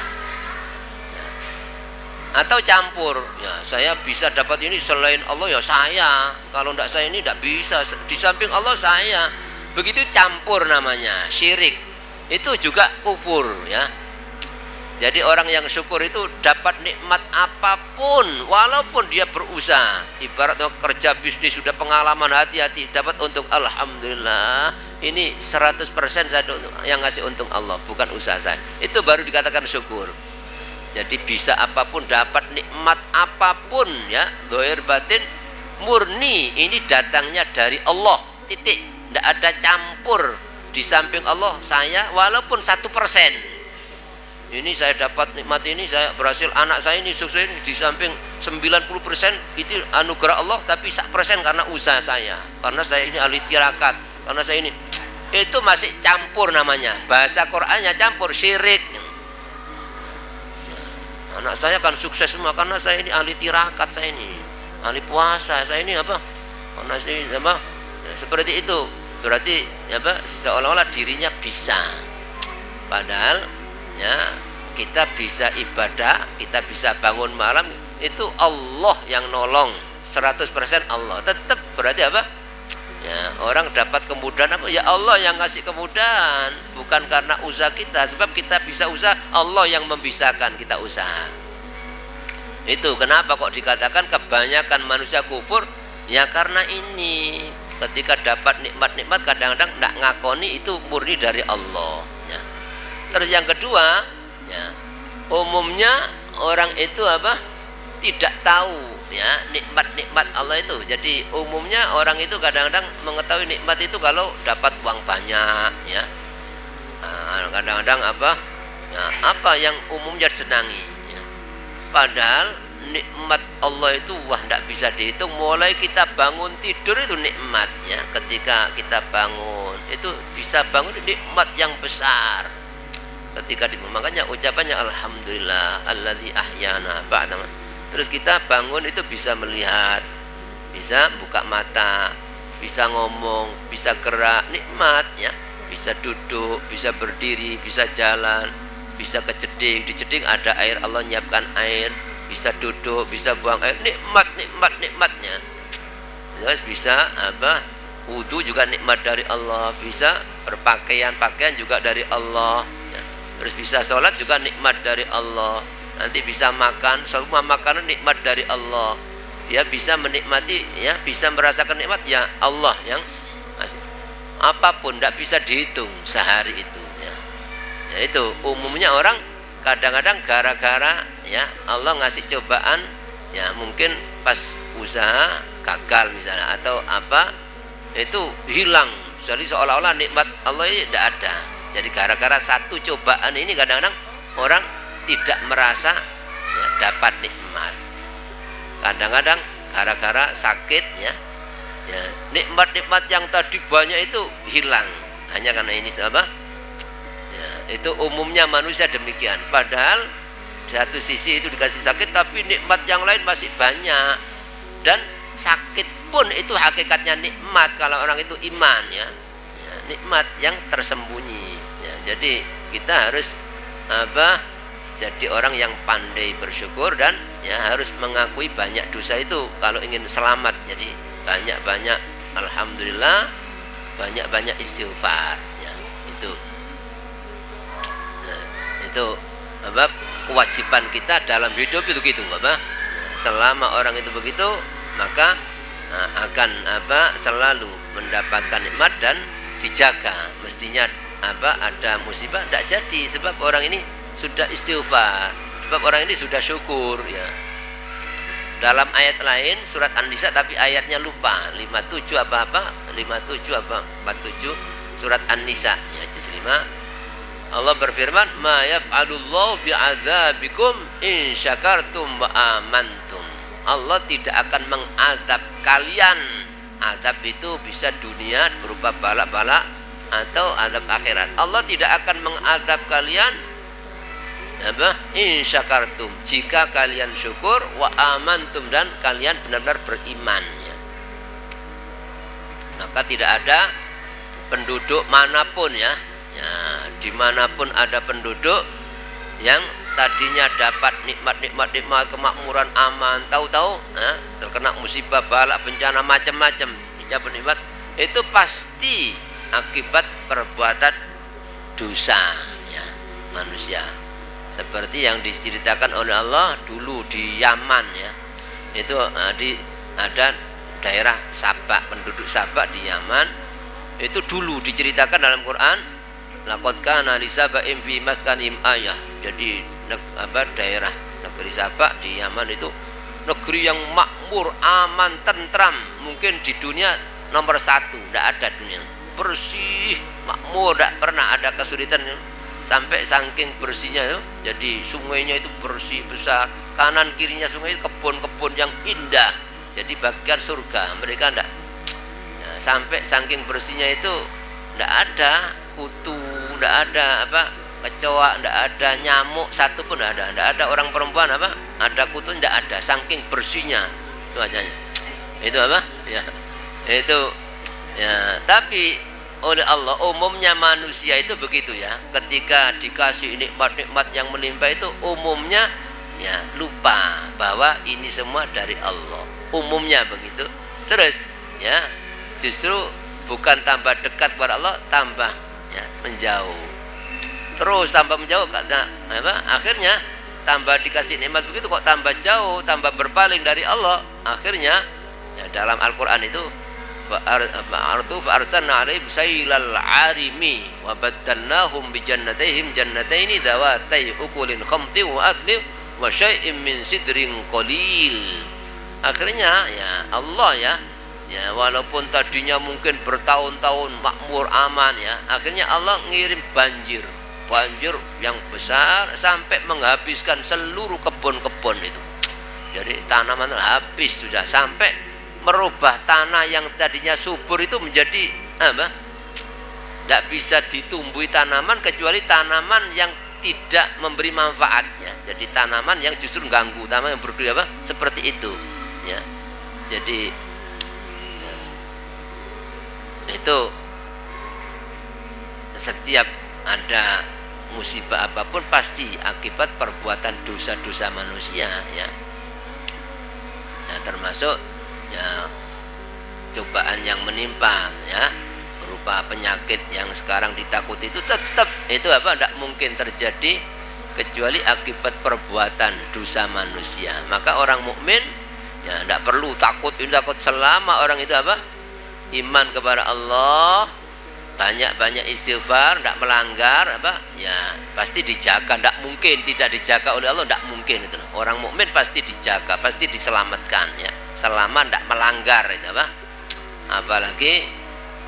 ya. Atau campur ya, saya bisa dapat ini selain Allah ya saya, kalau tidak saya ini tidak bisa, di samping Allah saya, begitu campur namanya syirik, itu juga kufur ya. Jadi orang yang syukur itu dapat nikmat apapun walaupun dia berusaha, ibarat kerja bisnis sudah pengalaman, hati-hati dapat untung, alhamdulillah ini 100% saya yang ngasih untung Allah, bukan usaha saya, itu baru dikatakan syukur. Jadi bisa apapun, dapat nikmat apapun ya, zahir batin murni, ini datangnya dari Allah, titik, tidak ada campur. Di samping Allah saya walaupun 1%, ini saya dapat nikmat ini, saya berhasil, anak saya ini sukses ini, di samping 90% itu anugerah Allah, tapi 1% karena usaha saya, karena saya ini ahli tirakat, karena saya ini, itu masih campur namanya, bahasa Qur'annya campur, syirik. Anak saya kan sukses semua karena saya ini ahli tirakat, saya ini ahli puasa, saya ini apa, karena saya ini apa ya, seperti itu. Berarti apa, seolah-olah dirinya bisa, padahal ya kita bisa ibadah, kita bisa bangun malam, itu Allah yang nolong, 100% Allah. Tetap berarti apa ya, orang dapat kemudahan apa ya, Allah yang ngasih kemudahan, bukan karena usaha kita. Sebab kita bisa usaha, Allah yang membisahkan kita usaha. Itu kenapa kok dikatakan kebanyakan manusia kufur ya, karena ini ketika dapat nikmat-nikmat kadang-kadang tidak ngakoni itu murni dari Allah ya. Terus yang kedua ya, umumnya orang itu apa, tidak tahu ya nikmat-nikmat Allah itu. Jadi umumnya orang itu kadang-kadang mengetahui nikmat itu kalau dapat uang banyak ya. Nah, kadang-kadang apa ya, apa yang umumnya disenangi ya. Padahal nikmat Allah itu wah tidak bisa dihitung. Mulai kita bangun tidur itu nikmat ya, ketika kita bangun itu bisa bangun nikmat yang besar. Ketika makanya ucapannya alhamdulillah alladzi ahyana ba'da. Terus kita bangun itu bisa melihat, bisa buka mata, bisa ngomong, bisa gerak, nikmat ya. Bisa duduk, bisa berdiri, bisa jalan, bisa kejeding, di jeding ada air, Allah nyiapkan air, bisa duduk, bisa buang air, nikmatnya. Terus bisa apa, wudu juga nikmat dari Allah, bisa berpakaian, pakaian juga dari Allah. Terus bisa sholat juga nikmat dari Allah. Nanti bisa makan, semua makanan nikmat dari Allah. Dia bisa menikmati ya, bisa merasakan nikmat ya, Allah yang masih. Apapun tidak bisa dihitung sehari itu ya. Ya itu umumnya orang kadang-kadang gara-gara ya Allah ngasih cobaan ya, mungkin pas usaha gagal misalnya atau apa, itu hilang. Jadi seolah-olah nikmat Allah ini tidak ada. Jadi gara-gara satu cobaan ini kadang-kadang orang tidak merasa ya, dapat nikmat. Kadang-kadang gara-gara sakit ya, ya nikmat-nikmat yang tadi banyak itu hilang hanya karena ini apa? Ya, itu umumnya manusia demikian. Padahal satu sisi itu dikasih sakit, tapi nikmat yang lain masih banyak. Dan sakit pun itu hakikatnya nikmat kalau orang itu iman ya, ya nikmat yang tersembunyi. Jadi kita harus apa, jadi orang yang pandai bersyukur dan ya harus mengakui banyak dosa itu kalau ingin selamat. Jadi banyak-banyak alhamdulillah, banyak-banyak istighfar ya, itu nah, itu apa kewajiban kita dalam hidup itu gitu apa. Selama orang itu begitu maka akan apa selalu mendapatkan nikmat dan dijaga. Mestinya apa ada musibah tidak jadi, sebab orang ini sudah istighfar, sebab orang ini sudah syukur ya. Dalam ayat lain surat An-Nisa tapi ayatnya lupa, 57 apa 57 apa 47 surat An-Nisa ya, juz 5. Allah berfirman, ma yaf'alullahu bi'adzabikum in syakartum wa amantum. Allah tidak akan mengazab kalian. Azab itu bisa dunia berupa bala-bala atau azab akhirat. Allah tidak akan mengazab kalian in syakartum, jika kalian syukur, wa amantum, dan kalian benar-benar beriman ya. Maka tidak ada penduduk manapun ya, dimanapun ada penduduk yang tadinya dapat nikmat kemakmuran, aman, tahu-tahu terkena musibah, bala, bencana, macam-macam, dicabut nikmat, itu pasti akibat perbuatan dosa ya manusia. Seperti yang diceritakan oleh Allah dulu di Yaman ya, itu ada daerah Sabak, penduduk Sabak di Yaman itu dulu diceritakan dalam Quran, laqad kana li saba'in fi maskanihim ayah. Jadi daerah negeri Sabak di Yaman itu negeri yang makmur, aman, tentram, mungkin di dunia nomor 1, tidak ada dunia, bersih, makmur, tidak pernah ada kesulitan. Sampai saking bersihnya itu, jadi sungainya itu bersih, besar, kanan kirinya sungai itu kebun-kebun yang indah, jadi bagian surga. Mereka tidak ya, sampai saking bersihnya itu tidak ada kutu, tidak ada kecoa, tidak ada nyamuk satu pun, tidak ada orang perempuan ada kutu, tidak ada, saking bersihnya itu wajahnya. Itu ya, itu ya. Tapi oleh Allah, umumnya manusia itu begitu ya, ketika dikasih nikmat-nikmat yang melimpah itu umumnya ya lupa bahwa ini semua dari Allah, umumnya begitu. Terus ya justru bukan tambah dekat kepada Allah, tambah ya menjauh, terus tambah menjauh karena akhirnya tambah dikasih nikmat begitu kok tambah jauh, tambah berpaling dari Allah. Akhirnya ya dalam Al-Quran itu fa'arsalna 'alaihim sailal 'arimi wa baddalnahum bi jannatayhim jannataini dzawatai ukulin khamtin wa aslin wa syai'in min sidrin qalil. Akhirnya ya Allah ya walaupun tadinya mungkin bertahun-tahun makmur, aman ya, akhirnya Allah ngirim banjir yang besar sampai menghabiskan seluruh kebun-kebun itu. Jadi tanaman habis sudah, sampai merubah tanah yang tadinya subur itu menjadi tidak bisa ditumbuhi tanaman kecuali tanaman yang tidak memberi manfaatnya. Jadi tanaman yang justru mengganggu, tanaman yang berduri seperti itu ya. Jadi ya, itu setiap ada musibah apapun pasti akibat perbuatan dosa-dosa manusia ya. Nah, termasuk ya cobaan yang menimpa ya berupa penyakit yang sekarang ditakuti itu tetap itu tidak mungkin terjadi kecuali akibat perbuatan dosa manusia. Maka orang mukmin ya tidak perlu takut selama orang itu iman kepada Allah, banyak-banyak istighfar, tidak melanggar ya pasti dijaga. Tidak mungkin tidak dijaga oleh Allah, tidak mungkin itu. Orang mukmin pasti dijaga, pasti diselamatkan ya, selama tidak melanggar itu apalagi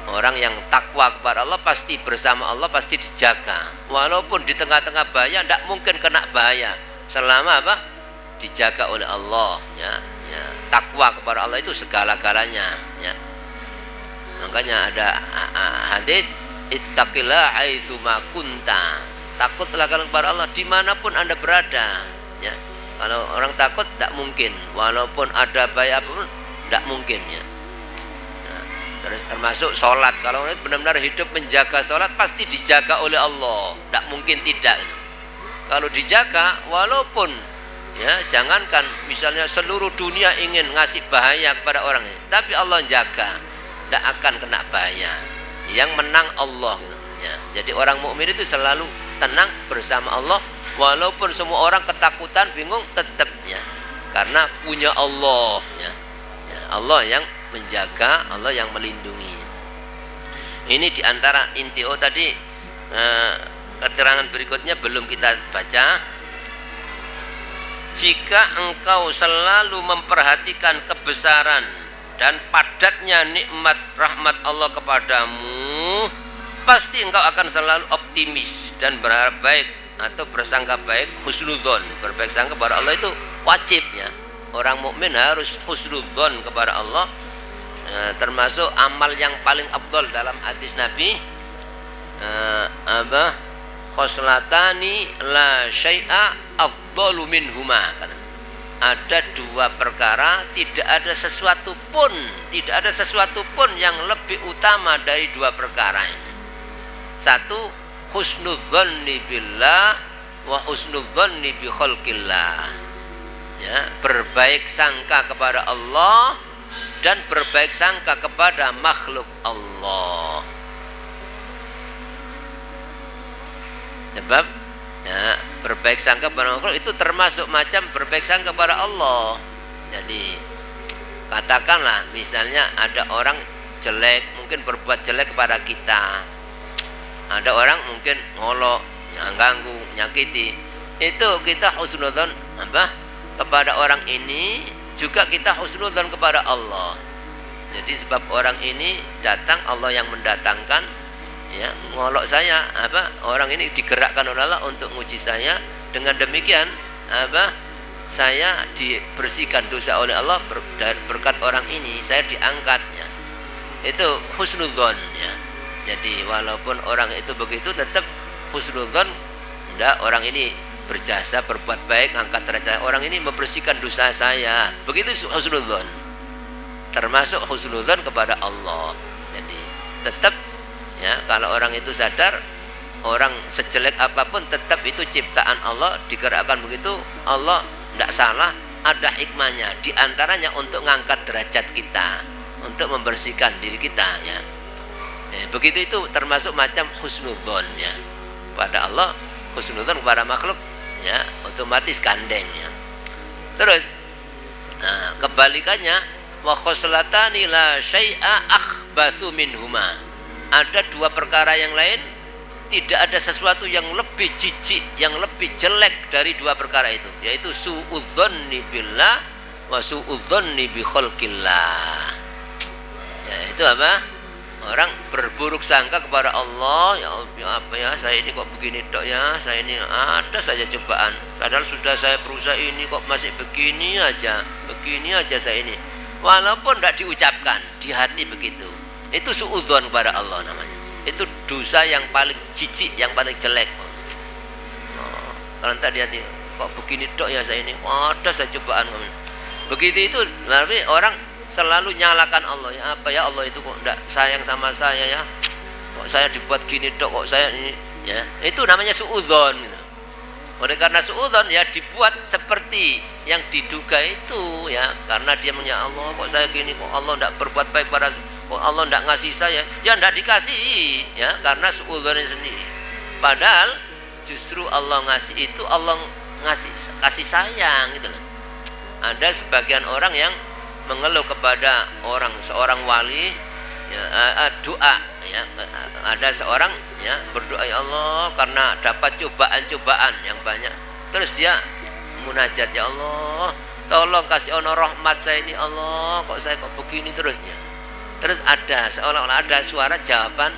orang yang takwa kepada Allah pasti bersama Allah, pasti dijaga. Walaupun di tengah-tengah bahaya tidak mungkin kena bahaya selama dijaga oleh Allah ya. Takwa kepada Allah itu segala-galanya ya. Makanya ada hadis ittaqillah haitsu ma kunta, takutlah kepada Allah dimanapun Anda berada ya. Kalau orang takut tidak mungkin, walaupun ada bahaya apapun tidak mungkin ya. Nah, terus termasuk sholat, kalau orang benar-benar hidup menjaga sholat pasti dijaga oleh Allah, tidak mungkin tidak. Kalau dijaga walaupun ya jangankan misalnya seluruh dunia ingin ngasih bahaya kepada orang ini, tapi Allah jaga, tidak akan kena bahaya. Yang menang Allah ya. Jadi orang mukmin itu selalu tenang bersama Allah, walaupun semua orang ketakutan, bingung, tetap ya, karena punya Allah ya. Allah yang menjaga, Allah yang melindungi. Ini diantara inti tadi. Keterangan berikutnya belum kita baca. Jika engkau selalu memperhatikan kebesaran dan padatnya nikmat rahmat Allah kepadamu, pasti engkau akan selalu optimis dan berharap baik atau bersangka baik, husnudzon, berbaik sangka kepada Allah itu wajib ya. orang mukmin harus husnudzon kepada Allah. Termasuk amal yang paling afdal dalam hadis Nabi, khoslatani la syai'a afdalu minhuma. Ada dua perkara, tidak ada sesuatu pun yang lebih utama dari dua perkara ini. Satu, husnudzonni billah wa husnudzonni bi khalqillah. Ya, berbaik sangka kepada Allah dan berbaik sangka kepada makhluk Allah. Sebab ya, berbaik sangka kepada makhluk itu termasuk macam berbaik sangka kepada Allah. Jadi katakanlah misalnya ada orang jelek, mungkin berbuat jelek kepada kita. Ada orang mungkin ngolok, ganggu, nyakiti. Itu kita husnudzon kepada orang ini, juga kita husnudzon kepada Allah. Jadi sebab orang ini datang, Allah yang mendatangkan, ya, ngolok saya, orang ini digerakkan oleh Allah untuk menguji saya. Dengan demikian saya dibersihkan dosa oleh Allah berkat orang ini, saya diangkat, ya. Itu husnudzon, ya. Jadi walaupun orang itu begitu, tetap husnudzon, enggak, orang ini berjasa, berbuat baik, angkat derajat orang ini, membersihkan dosa saya. Begitu husnudzon, termasuk husnudzon kepada Allah. Jadi tetap, ya, kalau orang itu sadar orang sejelek apapun tetap itu ciptaan Allah, digerakkan begitu, Allah tidak salah, ada hikmahnya, diantaranya untuk mengangkat derajat kita, untuk membersihkan diri kita, ya. Begitu itu termasuk macam husnudzon, ya, pada Allah, husnudzon kepada makhluk, ya, otomatis gandeng, ya. Terus kebalikannya, wa khoslatani la syai'a akhbatsu minhuma. Ada dua perkara yang lain, tidak ada sesuatu yang lebih jijik, yang lebih jelek dari dua perkara itu, yaitu su'udzonni billah wa su'udzonni bi khalqillah. Ya, itu apa? Orang berburuk sangka kepada Allah, ya apa ya, saya ini kok begini tok, ya, saya ini ada saja cobaan, padahal sudah saya berusaha ini kok masih begini aja saya ini. Walaupun tidak diucapkan, di hati begitu. Itu suudzon kepada Allah namanya. Itu dosa yang paling jijik, yang paling jelek. Kalau tadi hati kok begini tok ya saya ini, ada saja cobaan. Begitu itu berarti orang selalu nyalakan Allah, ya apa ya, Allah itu kok enggak sayang sama saya, ya, kok saya dibuat gini dok, kok saya ini, ya. Itu namanya suudzon, gitu. Oleh karena suudzon, ya, dibuat seperti yang diduga itu, ya, karena dia punya Allah, kok saya gini, kok Allah enggak berbuat baik pada, kok Allah enggak ngasih saya, ya enggak dikasih, ya, karena suudzonnya sendiri. Padahal justru Allah ngasih itu, Allah ngasih kasih sayang, gitu loh. Ada sebagian orang yang mengeluh kepada seorang wali, ya, doa, ya, ada seorang, ya, berdoa, ya Allah, karena dapat cobaan-cobaan yang banyak, terus dia munajat, ya Allah, tolong kasih ono rahmat saya ini, Allah, kok saya kok begini terusnya. Terus ada seolah-olah ada suara jawaban,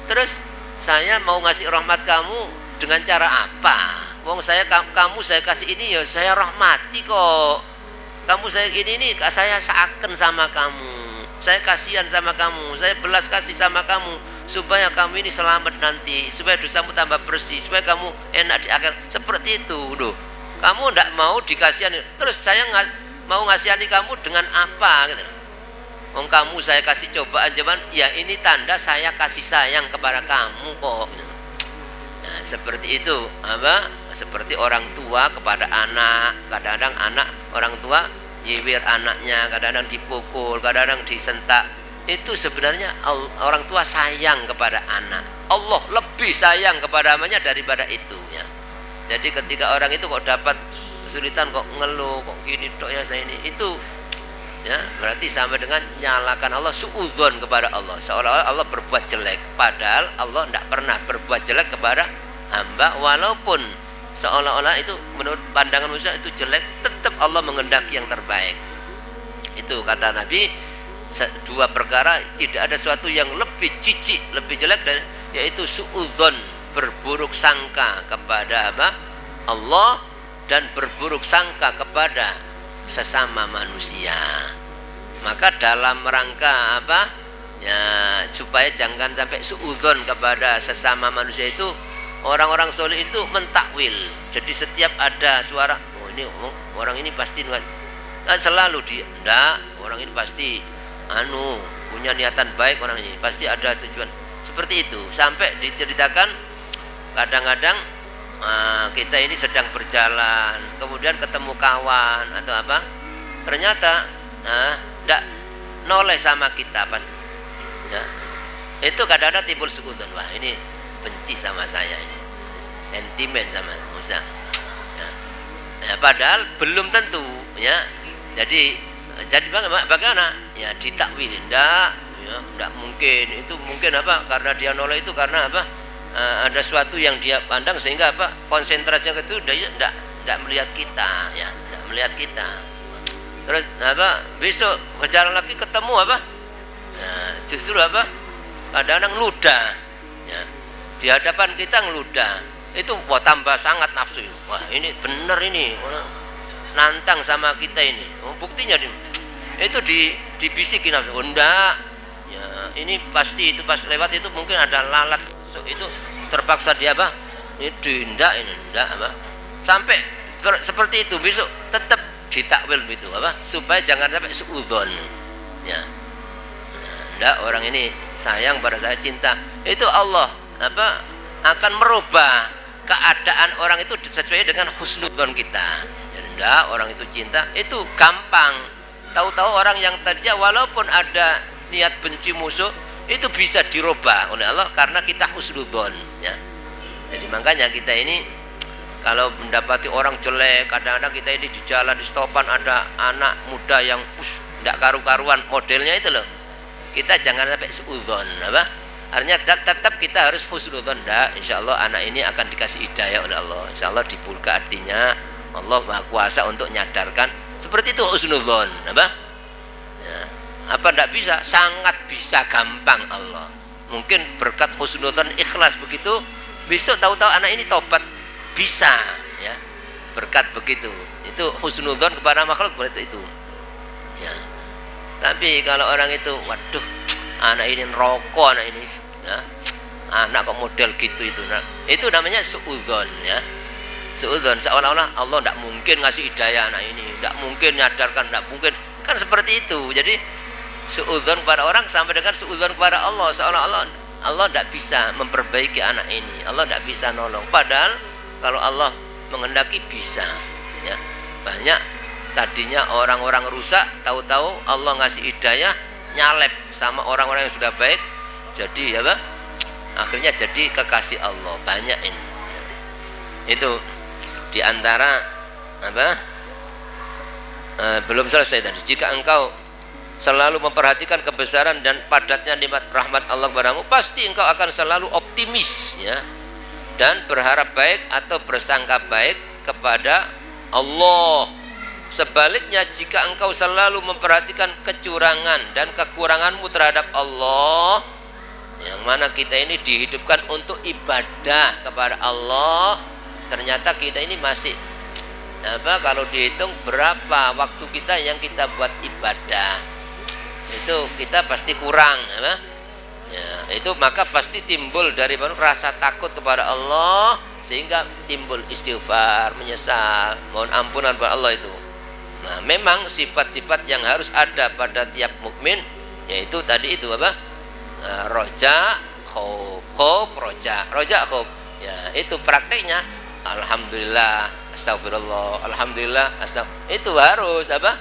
terus saya mau ngasih rahmat kamu dengan cara apa? Wong kamu saya kasih ini, ya saya rahmati kok. Kamu saya ini saya seakan sama kamu, saya kasihan sama kamu, saya belas kasih sama kamu, supaya kamu ini selamat nanti, supaya dosamu tambah bersih, supaya kamu enak di akhir. Seperti itu, loh. Kamu tidak mau dikasihani, terus saya mau ngasihani kamu dengan apa, gitu. Kamu saya kasih cobaan, ya ini tanda saya kasih sayang kepada kamu kok, gitu. Nah, seperti itu, seperti orang tua kepada anak. Kadang-kadang anak, orang tua nyiwir anaknya, kadang-kadang dipukul, kadang-kadang disentak. Itu sebenarnya orang tua sayang kepada anak. Allah lebih sayang kepada anaknya daripada itu, ya. Jadi ketika orang itu kok dapat kesulitan, kok ngeluh, kok gini tok ya saya ini, itu, ya, berarti sama dengan nyalakan Allah, suudzon kepada Allah, seolah-olah Allah berbuat jelek, padahal Allah tidak pernah berbuat jelek kepada hamba. Walaupun seolah-olah itu menurut pandangan manusia itu jelek, tetap Allah menghendaki yang terbaik. Itu kata Nabi, dua perkara tidak ada sesuatu yang lebih jijik, lebih jelek, yaitu suudzon, berburuk sangka kepada Allah, dan berburuk sangka kepada sesama manusia. Maka dalam rangka apa ya, supaya jangan sampai suudzon kepada sesama manusia itu, orang-orang soleh itu mentakwil. Jadi setiap ada suara, oh ini orang ini pasti selalu dia, enggak, orang ini pasti punya niatan baik, orang ini pasti ada tujuan seperti itu. Sampai diceritakan kadang-kadang kita ini sedang berjalan, kemudian ketemu kawan atau apa, ternyata enggak noleh sama kita pas ya, itu kadang-kadang timbul suudzon, wah ini benci sama saya, ini sentimen sama Musa ya, padahal belum tentu ya. Jadi bagaimana ya, ditakwilin enggak ya, enggak mungkin, itu mungkin apa, karena dia noleh itu karena apa, ada sesuatu yang dia pandang sehingga apa, konsentrasinya itu dia enggak melihat kita ya, enggak melihat kita. Terus apa, besok berjalan lagi ketemu apa, nah, justru apa, kadang-kadang ludah ya, di hadapan kita ngeludah, itu wah tambah sangat nafsu. Wah ini bener, ini nantang sama kita ini, buktinya itu dibisikin nafsu, enggak ya, ini pasti itu pas lewat itu mungkin ada lalat, so, itu terpaksa dia apa, ini enggak apa, sampai seperti itu. Besok tetap ditakwil itu apa, supaya jangan sampai suudzon ya. Enggak, orang ini sayang pada saya, cinta, itu Allah apa akan merubah keadaan orang itu sesuai dengan husnudzon kita. Jadi enggak, orang itu cinta itu gampang. Tahu-tahu orang yang tadinya walaupun ada niat benci musuh itu bisa dirubah oleh Allah karena kita husnudzon ya. Jadi makanya kita ini kalau mendapati orang jelek, kadang-kadang kita ini di jalan di stopan ada anak muda yang enggak karu-karuan modelnya itu loh, kita jangan sampai suudzon apa, artinya tetap kita harus husnudzon. Insya Allah anak ini akan dikasih hidayah oleh Allah, insya Allah dibuka hatinya, Allah Maha Kuasa untuk nyadarkan. Seperti itu husnudzon apa ya, apa enggak bisa, sangat bisa, gampang. Allah mungkin berkat husnudzon ikhlas begitu, besok tahu-tahu anak ini tobat, bisa ya, berkat begitu. Itu husnudzon kepada makhluk berarti itu ya. Tapi kalau orang itu, waduh anak ini rokok, anak ini ya, anak kok model gitu, itu namanya suudzon ya. Suudzon, seolah-olah Allah tidak mungkin ngasih hidayah anak ini, tidak mungkin nyadarkan, tidak mungkin, kan seperti itu. Jadi suudzon kepada orang sampai dengan suudzon kepada Allah, seolah-olah Allah tidak bisa memperbaiki anak ini, Allah tidak bisa nolong. Padahal kalau Allah menghendaki bisa ya. Banyak tadinya orang-orang rusak, tahu-tahu Allah ngasih hidayah, nyalep sama orang-orang yang sudah baik, jadi apa, akhirnya jadi kekasih Allah. Banyak ini ya. Itu diantara apa, belum selesai tadi. Jika engkau selalu memperhatikan kebesaran dan padatnya nikmat rahmat Allah kepadamu, pasti engkau akan selalu optimis ya, dan berharap baik atau bersangka baik kepada Allah. Sebaliknya, jika engkau selalu memperhatikan kecurangan dan kekuranganmu terhadap Allah, yang mana kita ini dihidupkan untuk ibadah kepada Allah, ternyata kita ini masih apa, kalau dihitung berapa waktu kita yang kita buat ibadah, itu kita pasti kurang apa? Ya, itu maka pasti timbul dari rasa takut kepada Allah, sehingga timbul istighfar, menyesal, mohon ampunan kepada Allah itu. Nah, memang sifat-sifat yang harus ada pada tiap mukmin, yaitu tadi itu apa? Roja, khof, roja, khof. Ya, itu prakteknya alhamdulillah, astagfirullah, alhamdulillah, itu harus apa?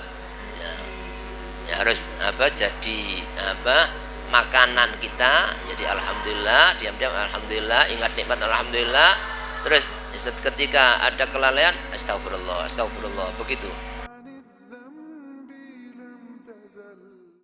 Ya, harus apa? Jadi apa? Makanan kita, jadi alhamdulillah, diam-diam alhamdulillah, ingat nikmat alhamdulillah. Terus ketika ada kelalaian, astagfirullah, begitu.